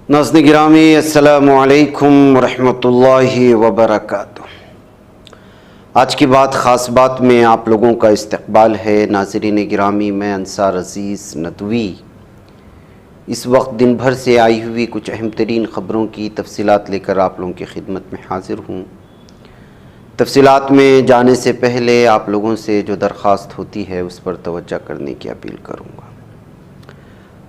नाज़रीन गिरामी अस्सलामु अलैकुम वरहमतुल्लाहि वबरकातुह। आज की बात ख़ास बात में आप लोगों का इस्तक़बाल है। नाज़रीन गिरामी, मैं अंसार अज़ीज़ नदवी इस वक्त दिन भर से आई हुई कुछ अहम तरीन ख़बरों की तफसीलात लेकर आप लोगों की खिदमत में हाज़िर हूँ। तफसीलात में जाने से पहले आप लोगों से जो दरख्वास्त होती है उस पर तवज्जो करने की अपील करूँगा।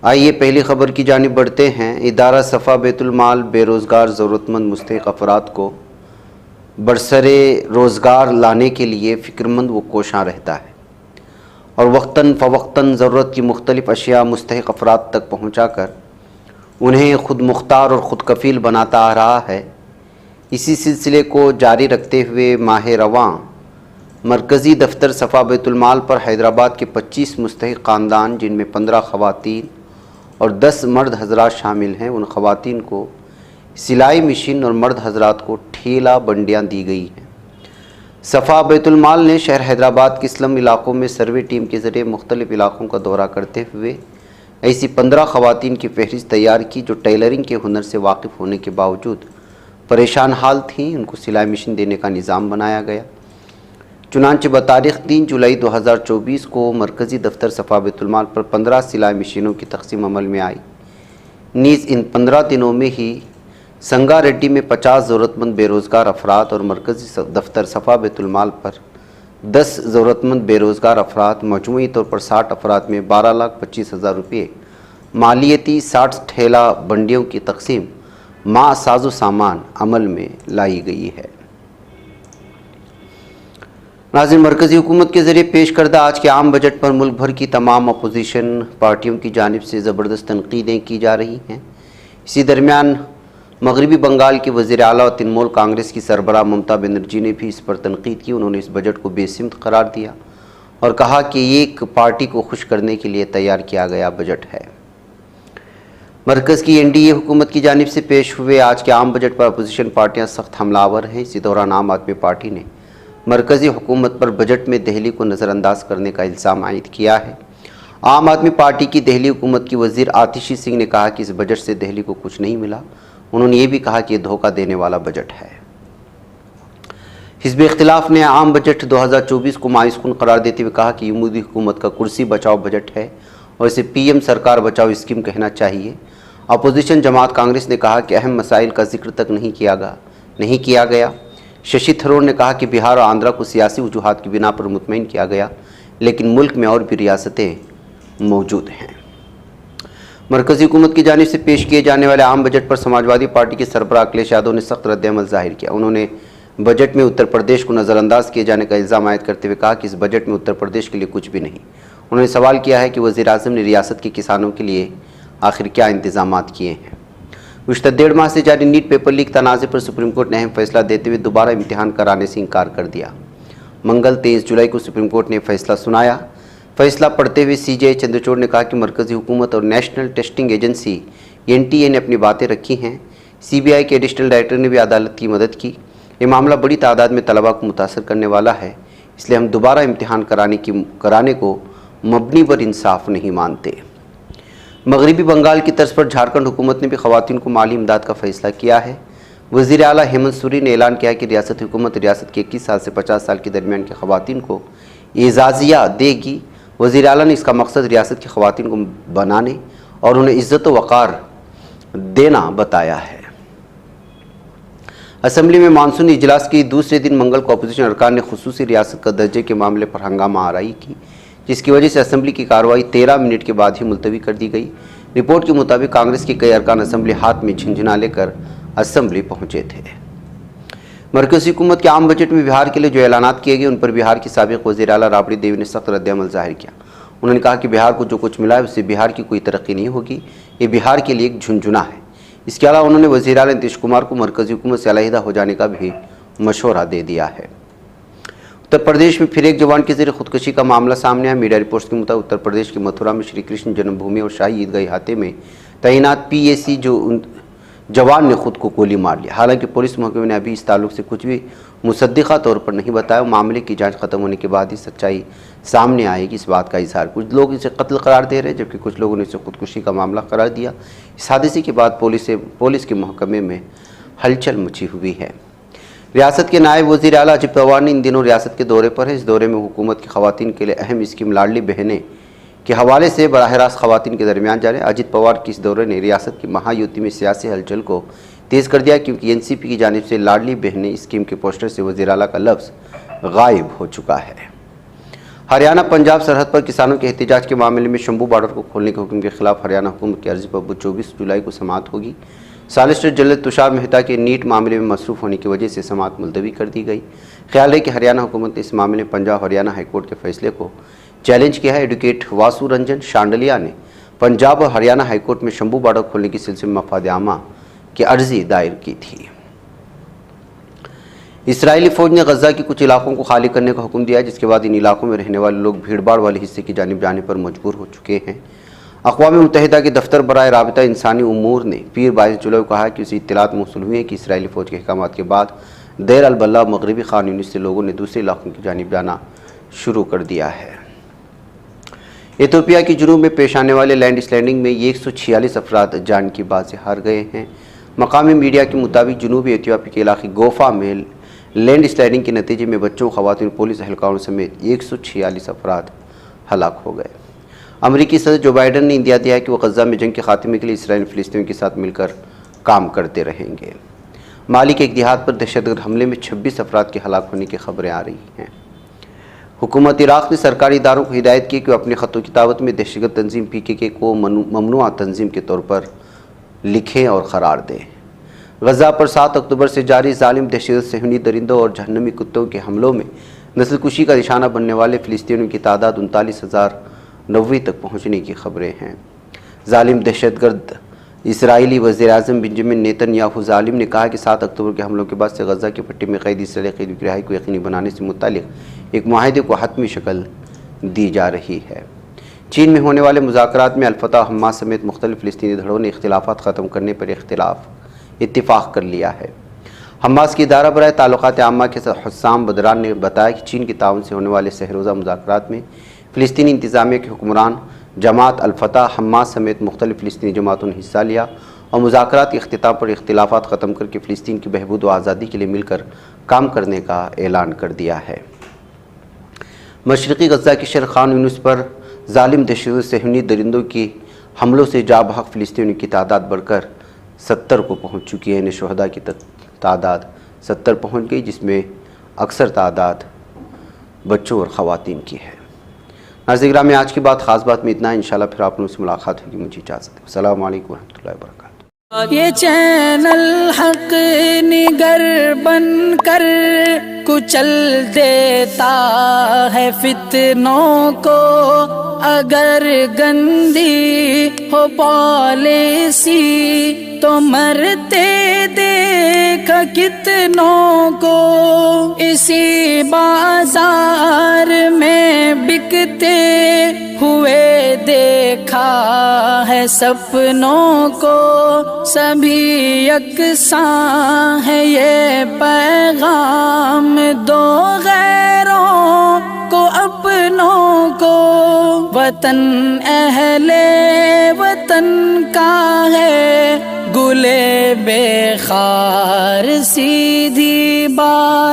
आइए पहली ख़बर की जानिब बढ़ते हैं। इदारा सफ़ा बैतुल माल बेरोज़गार ज़रूरतमंद मुस्तहिक़ अफ़राद को बरसरे रोज़गार लाने के लिए फ़िक्रमंद व कोशां रहता है और वक्तन फ़वक्तन ज़रूरत की मुख्तलिफ़ अशिया मुस्तहिक़ अफ़राद तक पहुँचा कर उन्हें ख़ुद मुख्तार और ख़ुद कफ़ील बनाता आ रहा है। इसी सिलसिले को जारी रखते हुए माह रवां मरकज़ी दफ्तर सफ़ा बैतुल माल पर हैदराबाद के 25 मुस्तहिक़ ख़ानदान, जिनमें 15 ख़वातीन और 10 मर्द हज़रात शामिल हैं, उन ख़वातीन को सिलाई मशीन और मर्द हज़रात को ठेला बंडियाँ दी गई हैं। सफ़ा बैतुल माल ने शहर हैदराबाद के स्लम इलाक़ों में सर्वे टीम के ज़रिए मुख्तलिफ़ इलाक़ों का दौरा करते हुए ऐसी 15 ख़वातीन की फ़हरिस्त तैयार की जो टेलरिंग के हुनर से वाकिफ़ होने के बावजूद परेशान हाल थीं। उनको सिलाई मशीन देने का निज़ाम बनाया गया। चुनांचे बतारीख़ 3 जुलाई 2024 को मरकज़ी दफ्तर सफ़ा बैतुल माल पर 15 सिलाई मशीनों की तक़सीम अमल में आई। नीज़ इन 15 दिनों में ही संगारेड्डी में 50 ज़रूरतमंद बेरोज़गार अफराद और मरकज़ी दफ्तर सफ़ा बैतुल माल पर 10 ज़रूरतमंद बेरोज़गार अफराद, मजमूई तौर पर 60 अफराद में 12,25,000 रुपये मालियती 60 ठेला बंडियों की तक़सीम माँ साजो सामान अमल में लाई गई है। नाज़रीन, मरकज़ी हुकूमत के ज़रिए पेश करदा आज के आम बजट पर मुल्क भर की तमाम अपोजिशन पार्टियों की जानिब से ज़बरदस्त तनक़ीदें की जा रही हैं। इसी दरमियान मगरबी बंगाल के वज़ीर आला और तृणमूल कांग्रेस की सरबराह ममता बनर्जी ने भी इस पर तनक़ीद की। उन्होंने इस बजट को बेसिमत करार दिया और कहा कि ये एक पार्टी को खुश करने के लिए तैयार किया गया बजट है। मरकज़ की NDA हुकूमत की जानिब से पेश हुए आज के आम बजट पर अपोजिशन पार्टियाँ सख्त हमलावर हैं। इसी दौरान आम आदमी पार्टी ने मरकज़ी हुकूमत पर बजट में दहली को नज़रअंदाज करने का इल्ज़ाम आयद किया है। आम आदमी पार्टी की दहली हुकूमत की वज़ीर आतिशी सिंह ने कहा कि इस बजट से दहली को कुछ नहीं मिला। उन्होंने ये भी कहा कि ये धोखा देने वाला बजट है। हिज़्ब इख्तिलाफ ने आम बजट 2024 को मायूसकुन करार देते हुए कहा कि ये मोदी हुकूमत का कुर्सी बचाओ बजट है और इसे PM सरकार बचाओ स्कीम कहना चाहिए। अपोजिशन जमात कांग्रेस ने कहा कि अहम मसाइल का जिक्र तक नहीं किया गया। शशि थरूर ने कहा कि बिहार और आंध्रा को सियासी वजूहात की बिना पर मुतमईन किया गया, लेकिन मुल्क में और भी रियासतें मौजूद हैं। मरकज़ी हुकूमत की जानिब से पेश किए जाने वाले आम बजट पर समाजवादी पार्टी के सरबराह अखिलेश यादव ने सख्त रद्द-ए-अमल ज़ाहिर किया। उन्होंने बजट में उत्तर प्रदेश को नज़रअंदाज किए जाने का इल्ज़ाम आयद करते हुए कहा कि इस बजट में उत्तर प्रदेश के लिए कुछ भी नहीं। उन्होंने सवाल किया है कि वज़ीर आज़म ने रियासत के किसानों के लिए आखिर क्या इंतज़ामात किए हैं। गुज़श्ता 1.5 माह से जारी नीट पेपर लीक तनाज़े पर सुप्रीम कोर्ट ने अहम फैसला देते हुए दोबारा इम्तिहान कराने से इनकार कर दिया। मंगल 23 जुलाई को सुप्रीम कोर्ट ने फैसला सुनाया। फैसला पढ़ते हुए CJ चंद्रचूड़ ने कहा कि मरकज़ी हुकूमत और नेशनल टेस्टिंग एजेंसी NTA ने अपनी बातें रखी हैं। CBI के एडिशनल डायरेक्टर ने भी अदालत की मदद की। ये मामला बड़ी तादाद में तलबा को मुतासर करने वाला है, इसलिए हम दोबारा इम्तिहान कराने को मबनी पर इंसाफ नहीं मानते। मगरबी बंगाल की तर्ज पर झारखंड हुकूमत ने भी ख़वातीन को माली इमदाद का फ़ैसला किया है। वज़ीर आला हेमंत सोरेन ने ऐलान किया कि रियासती हुकूमत रियासत के 21 साल से 50 साल के दरमियान की ख़वातीन को एजाज़िया देगी। वज़ीर आला ने इसका मकसद रियासत की ख़वातीन को बनाने और उन्हें इज़्ज़त व वक़ार देना बताया है। असम्बली में मानसूनी इजलास के दूसरे दिन मंगल को अपोजिशन अरकान ने खुसूसी रियासत का दर्जे के मामले पर हंगामा आराई की, जिसकी वजह से असम्बली की कार्रवाई 13 मिनट के बाद ही मुलतवी कर दी गई। रिपोर्ट के मुताबिक कांग्रेस के कई अरकान असम्बली हाथ में झंझना लेकर असम्बली पहुंचे थे। मरकज़ी हुकूमत के आम बजट में बिहार के लिए जो ऐलानात किए गए उन पर बिहार की साबिक़ वज़ीर आला राबड़ी देवी ने सख्त रद्द-ए-अमल ज़ाहिर किया। उन्होंने कहा कि बिहार को जो कुछ मिला है उससे बिहार की कोई तरक्की नहीं होगी, ये बिहार के लिए एक झुंझुना है। इसके अलावा उन्होंने वज़ीर आला नीतीश कुमार को मरकज़ी हुकूमत से अलहदा हो जाने का भी मशवरा दे दिया है। उत्तर प्रदेश में फिर एक जवान के ज़रिए खुदकशी का मामला सामने आया। मीडिया रिपोर्ट्स के मुताबिक उत्तर प्रदेश के मथुरा में श्री कृष्ण जन्मभूमि और शाही ईदगाह अहाते में तैनात PAC जवान ने खुद को गोली मार लिया। हालांकि पुलिस महकमे ने अभी इस ताल्लुक से कुछ भी मुसद्दिक़ा तौर पर नहीं बताया। मामले की जांच खत्म होने के बाद ही सच्चाई सामने आएगी, इस बात का इजहार। कुछ लोग इसे कत्ल करार दे रहे हैं, जबकि कुछ लोगों ने इसे खुदकुशी का मामला करार दिया। इस हादसे के बाद पुलिस के महकमे में हलचल मची हुई है। रियासत के नायब वज़ीर आला अजित पवार ने इन दिनों रियासत के दौरे पर है। इस दौरे में हुकूमत की ख़वातीन के लिए अहम स्कीम लाडली बहनें के हवाले से बराह रास्त ख़वातीन के दरमियान जा रहे हैं। अजित पवार की इस दौरे ने रियासत की महायुति में सियासी हलचल को तेज़ कर दिया, क्योंकि एनसीपी की जानिब से लाडली बहनें स्कीम के पोस्टर से वज़ीर आला का लफ्ज़ गायब हो चुका है। हरियाणा पंजाब सरहद पर किसानों के एहतजाज के मामले में शंभू बॉर्डर को खोलने के हुक्म के खिलाफ हरियाणा हुकूमत की अर्जी पर 24 जुलाई को समाअत होगी। सॉलिसिटर जनरल तुषार मेहता के नीट मामले में मसरूफ़ होने की वजह से समाअत मुलतवी कर दी गई। ख्याल है कि हरियाणा हुकूमत ने इस मामले में पंजाब हरियाणा हाईकोर्ट के फैसले को चैलेंज किया है। एडवोकेट वासु रंजन शांडलिया ने पंजाब और हरियाणा हाईकोर्ट में शंभू बॉर्डर खोलने के सिलसिले में मफाद आमा की अर्जी दायर की थी। इसराइली फ़ौज ने गज़ा के कुछ इलाकों को खाली करने का हुक्म दिया है, जिसके बाद इन इलाकों में रहने वाले लोग भीड़भाड़ वाले हिस्से की जानिब जाने पर मजबूर हो चुके हैं। अक़वाम मुत्तहिदा के दफ्तर बराए राबिता इंसानी उमूर ने पीर 22 जुलाई को कहा कि उसे इत्तलात मौसूल हुई है कि इसराइली फ़ौज के अहकामात के बाद देर अल-बल्ला मगरबी खान यूनिस से लोगों ने दूसरे इलाकों की जानिब जाना शुरू कर दिया है। इथियोपिया के जुनूब में पेश आने वाले लैंड स्लाइडिंग में 146 अफराद जान की बात से हार गए हैं। मकामी मीडिया के मुताबिक जनूबी इथियोपिया के इलाके गोफा में लैंड स्लाइडिंग के नतीजे में बच्चों, ख़वातीन, पुलिस एहलकारों समेत 146 अफराद हलाक हो गए। अमरीकी सदर जो बाइडन ने इंदिया दिया है कि वो गज़ा में जंग के खात्मे के लिए इसराइल फ़िलिस्तीनियों के साथ मिलकर काम करते रहेंगे। माली के एक देहात पर दहशतगर्द हमले में 26 अफराद के हलाक होने की खबरें आ रही हैं। हुकूमत इराक़ ने सरकारी इदारों को हिदायत की कि अपने ख़त किताबत में दहशतगर्द तंजीम PKK को ममनुआ तंजीम के तौर पर लिखें और करार दें। गज़ा पर 7 अक्टूबर से जारी जालिम दहशतगर्द सहनी दरिंदों और जहन्नमी कुत्तों के हमलों में नस्लकुशी का निशाना बनने वाले फ़िलिस्तीनियों की तादाद 39,090 तक पहुँचने की खबरें हैं। जालिम दहशतगर्द इसराइली वज़ीर-ए-आज़म बेंजामिन नेतन्याहू जालिम ने कहा कि 7 अक्टूबर के हमलों के बाद से गज़ा की पट्टी में कैदी इसराइली कैदी की रिहाई को यकीनी बनाने से मुताल्लिक़ एक मुआहदे को हतमी शक्ल दी जा रही है। चीन में होने वाले मुज़ाकरात में अल-फतह, हमास समेत मुख्तलिफ़ फ़िलिस्तीनी धड़ों ने इख्तिलाफ़ात ख़त्म करने पर इत्तिफ़ाक़ कर लिया है। हमास की इदारा बराए ताल्लुक़ात आम्मा के हुस्साम बदरान ने बताया कि चीन की ताउन से होने वाले सहरोज़ा मुज़ाकरात में फ़िलिस्तीनी इंतज़ामिया के हुक्मरान, जमात अल-फतह, हमास समेत मुख्तलिफ़ फ़िलिस्तीनी जमातों ने हिस्सा लिया और मुज़ाकरात के इख्तिताम पर इख्तिलाफ़ात ख़त्म करके फ़िलिस्तीन की बहबूद व आज़ादी के लिए मिलकर काम करने का ऐलान कर दिया है। मशरक़ी गज़ा के शहर खान यूनिस पर जालिम दहशतगर्द सहनी दरिंदों की हमलों से जाबहक फ़िलिस्तीनियों की तादाद बढ़कर 70 को पहुँच चुकी है। इन्हें शुहदा की तादाद 70 पहुँच गई, जिसमें अक्सर तादाद बच्चों और ख़वातीन की है। नाज़रीन गिरामी, आज की बात ख़ास बात में इतना है। इंशाल्लाह फिर आप लोगों से मुलाकात होगी। मुझे इजाज़त है। अस्सलामु अलैकुम रहमतुल्लाहि व बरकातुहू। ये चैनल हक निगर बन कर कुचल देता है फितनों को, अगर गंदी हो पॉलिसी तो मरते देख कितनों को। इसी बाजार में बिकते हुए देखा है सपनों को, सभी यकसां है ये पैगाम दो गैरों को अपनों को। वतन अहले वतन का है गुले बेखार सीधी बात।